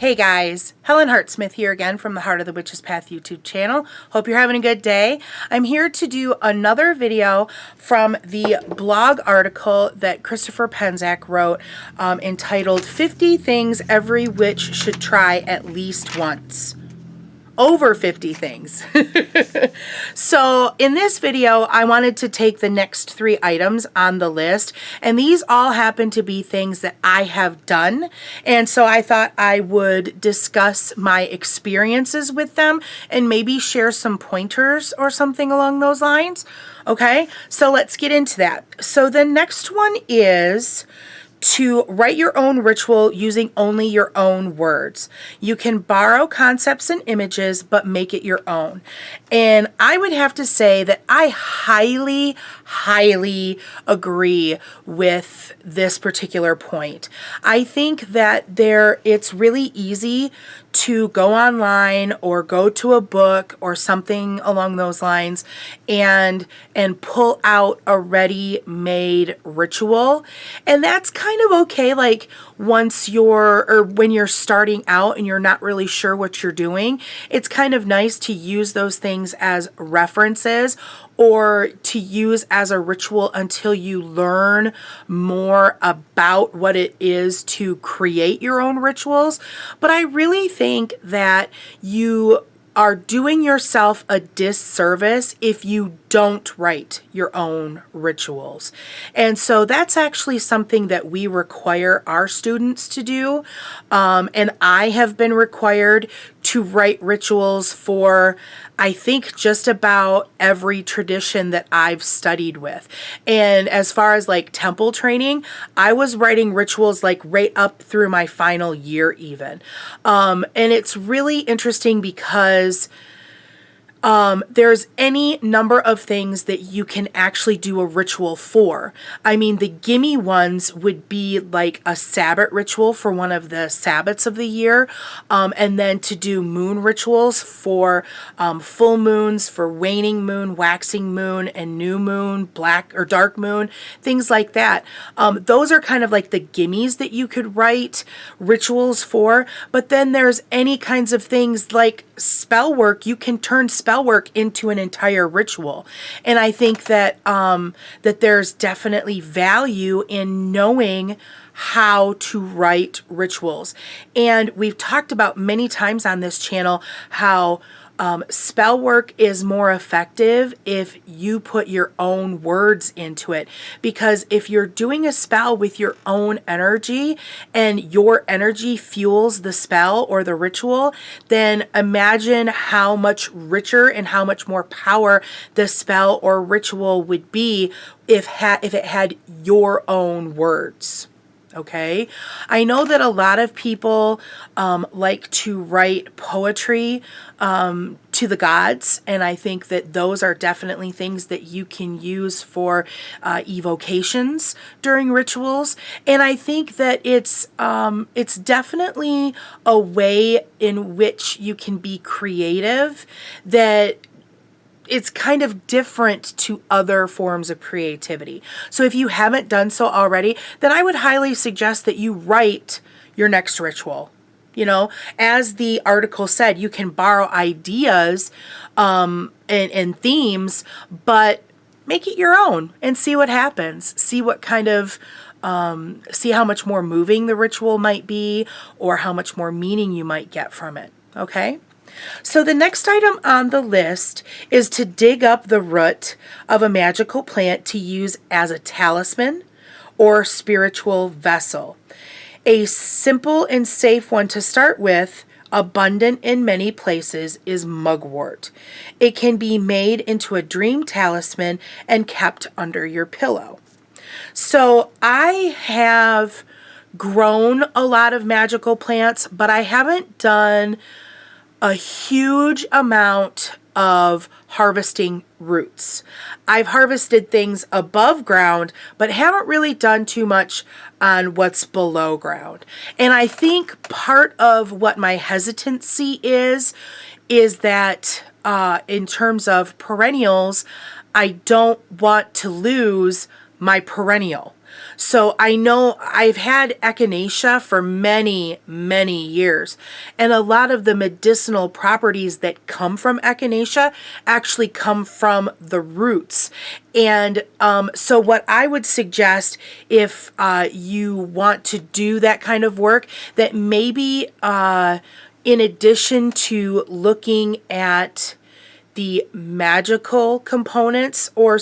Hey guys, Helen Hartsmith here again from the Heart of the Witch's Path YouTube channel. Hope you're having a good day. I'm here to do another video from the blog article that Christopher Penczak wrote entitled 50 Things Every Witch Should Try at Least Once. Over 50 things. So in this video, I wanted to take the next 3 items on the list, and these all happen to be things that I have done. And so I thought I would discuss my experiences with them and maybe share some pointers or something along those lines. Okay, so let's get into that. So the next one is to write your own ritual using only your own words. You can borrow concepts and images, but make it your own. And I would have to say that I highly agree with this particular point. I think that it's really easy to go online or go to a book or something along those lines and pull out a ready-made ritual. And that's kind of okay, like when you're starting out and you're not really sure what you're doing. It's kind of nice to use those things as references or to use as a ritual until you learn more about what it is to create your own rituals. But I really think that you are doing yourself a disservice if you don't write your own rituals. And so that's actually something that we require our students to do. And I have been required to write rituals for, I think, just about every tradition that I've studied with. And as far as like temple training, I was writing rituals like right up through my final year even. And it's really interesting because there's any number of things that you can actually do a ritual for. I mean, the gimme ones would be like a Sabbath ritual for one of the Sabbats of the year, and then to do moon rituals for full moons, for waning moon, waxing moon, and new moon, black or dark moon, things like that. Those are kind of like the gimmies that you could write rituals for. But then there's any kinds of things like spell work. You can turn spell work into an entire ritual. And I think that that there's definitely value in knowing how to write rituals. And we've talked about many times on this channel how spell work is more effective if you put your own words into it. Because if you're doing a spell with your own energy and your energy fuels the spell or the ritual, then imagine how much richer and how much more power the spell or ritual would be if it had your own words. Okay, I know that a lot of people like to write poetry to the gods, and I think that those are definitely things that you can use for evocations during rituals. And I think that it's definitely a way in which you can be creative that it's kind of different to other forms of creativity. So if you haven't done so already, then I would highly suggest that you write your next ritual. You know, as the article said, you can borrow ideas and themes, but make it your own and see what happens. See what kind of see how much more moving the ritual might be or how much more meaning you might get from it. Okay? So the next item on the list is to dig up the root of a magical plant to use as a talisman or spiritual vessel. A simple and safe one to start with, abundant in many places, is mugwort. It can be made into a dream talisman and kept under your pillow. So I have grown a lot of magical plants, but I haven't done a huge amount of harvesting roots. I've harvested things above ground, but haven't really done too much on what's below ground. And I think part of what my hesitancy is that in terms of perennials, I don't want to lose my perennial. So I know I've had echinacea for many, many years. And a lot of the medicinal properties that come from echinacea actually come from the roots. And so what I would suggest, if you want to do that kind of work, that maybe in addition to looking at the magical components or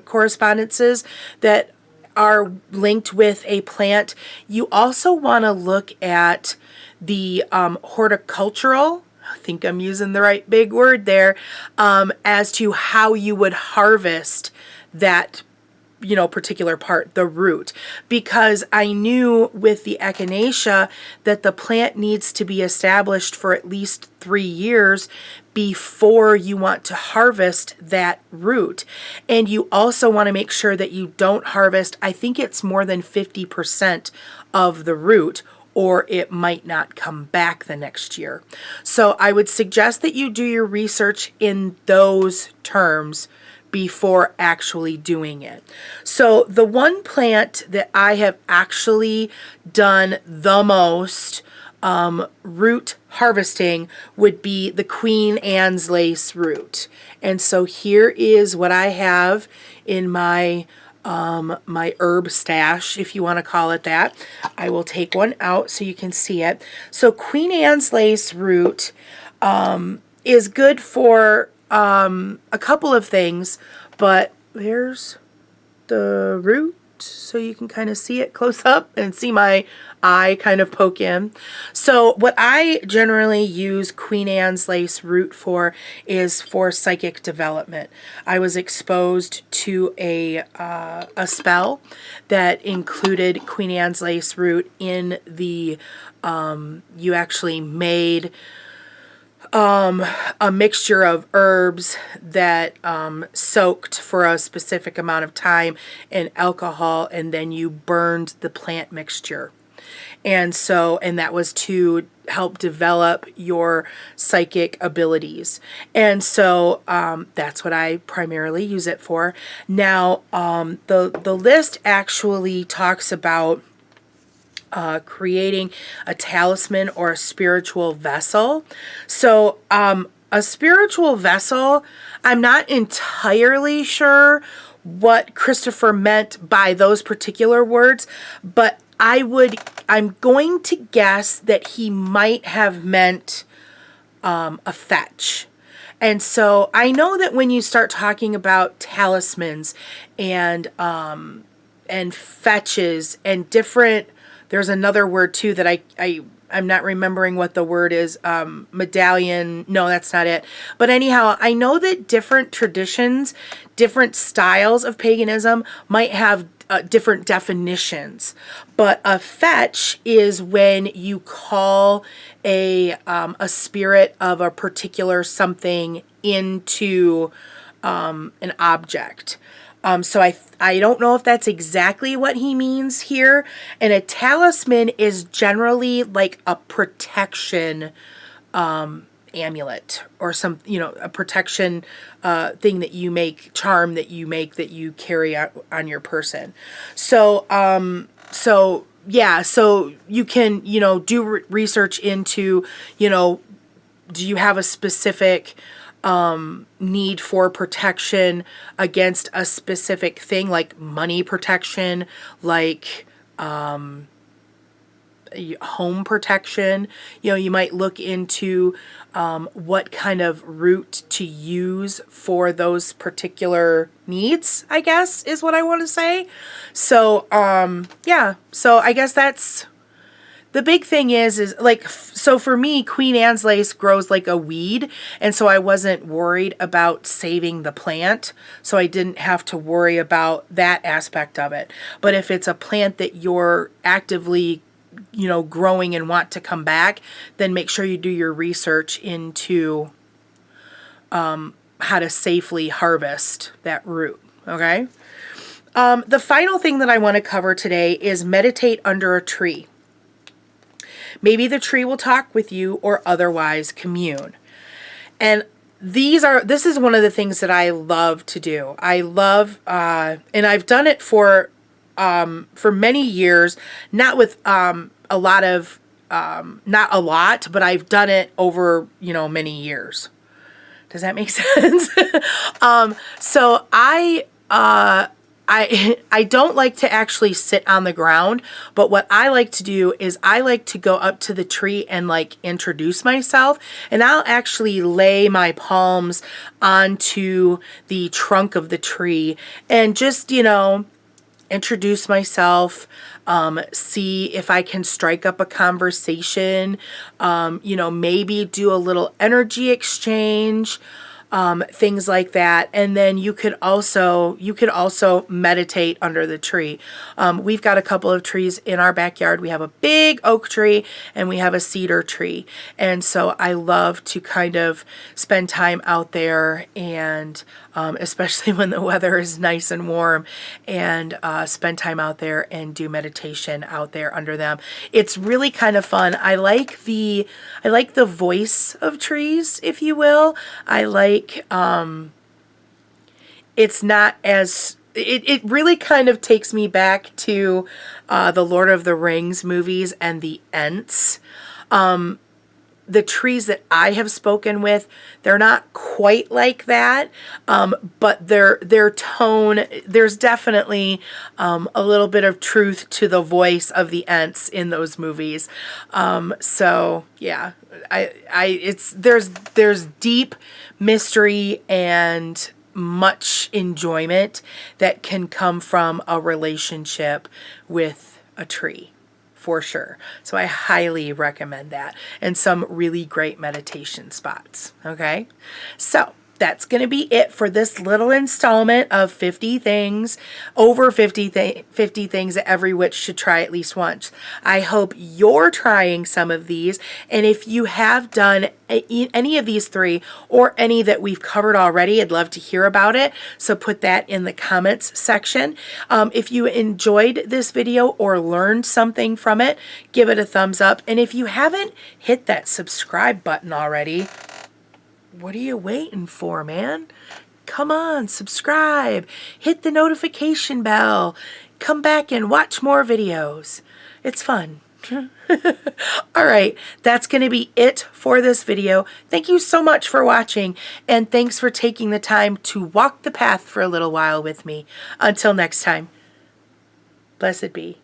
correspondences that are linked with a plant, you also want to look at the horticultural, I think I'm using the right big word there, as to how you would harvest that particular part, the root, because I knew with the echinacea that the plant needs to be established for at least 3 years before you want to harvest that root. And you also want to make sure that you don't harvest, I think it's more than 50% of the root, or it might not come back the next year. So I would suggest that you do your research in those terms before actually doing it. So the one plant that I have actually done the most root harvesting would be the Queen Anne's lace root. And so here is what I have in my my herb stash, if you want to call it that. I will take one out so you can see it. So Queen Anne's lace root is good for a couple of things, but there's the root, so you can kind of see it close up and see my eye kind of poke in. So what I generally use Queen Anne's lace root for is for psychic development. I was exposed to a spell that included Queen Anne's lace root in the, you actually made a mixture of herbs that soaked for a specific amount of time in alcohol, and then you burned the plant mixture. And that was to help develop your psychic abilities. And so that's what I primarily use it for. Now, the list actually talks about creating a talisman or a spiritual vessel. So a spiritual vessel, I'm not entirely sure what Christopher meant by those particular words, but I'm going to guess that he might have meant a fetch. And so I know that when you start talking about talismans and fetches and different, there's another word too that I'm not remembering what the word is. Medallion. No, that's not it. But anyhow, I know that different traditions, different styles of paganism might have different definitions. But a fetch is when you call a spirit of a particular something into an object. So I don't know if that's exactly what he means here. And a talisman is generally like a protection amulet or some, a protection thing that you make, charm that you carry out on your person. So yeah, so you can, do research into, do you have a specific need for protection against a specific thing, like money protection, like home protection. You might look into what kind of root to use for those particular needs, I guess is what I want to say. So yeah, so I guess that's the big thing is like, so for me, Queen Anne's lace grows like a weed, and so I wasn't worried about saving the plant, so I didn't have to worry about that aspect of it. But if it's a plant that you're actively, growing and want to come back, then make sure you do your research into how to safely harvest that root, okay? The final thing that I want to cover today is meditate under a tree. Maybe the tree will talk with you or otherwise commune. And this is one of the things that I love to do. I love, and I've done it for for many years, not with a lot of, not a lot, but I've done it over, many years. Does that make sense? So I don't like to actually sit on the ground, but what I like to do is I like to go up to the tree and like introduce myself, and I'll actually lay my palms onto the trunk of the tree and just, introduce myself, see if I can strike up a conversation, maybe do a little energy exchange, things like that. And then you could also meditate under the tree. We've got a couple of trees in our backyard. We have a big oak tree and we have a cedar tree. And so I love to kind of spend time out there, and especially when the weather is nice and warm, and spend time out there and do meditation out there under them. It's really kind of fun. I like the voice of trees, if you will. I like it's not as it really kind of takes me back to the Lord of the Rings movies and the Ents. The trees that I have spoken with, they're not quite like that, but their tone, there's definitely a little bit of truth to the voice of the Ents in those movies. So yeah, there's deep mystery and much enjoyment that can come from a relationship with a tree. For sure. So I highly recommend that, and some really great meditation spots. Okay. So that's going to be it for this little installment of 50 things, over 50 things that every witch should try at least once. I hope you're trying some of these. And if you have done any of these 3 or any that we've covered already, I'd love to hear about it. So put that in the comments section. If you enjoyed this video or learned something from it, give it a thumbs up. And if you haven't hit that subscribe button already, what are you waiting for, man? Come on, subscribe, hit the notification bell, come back and watch more videos. It's fun. All right, that's going to be it for this video. Thank you so much for watching, and thanks for taking the time to walk the path for a little while with me. Until next time, blessed be.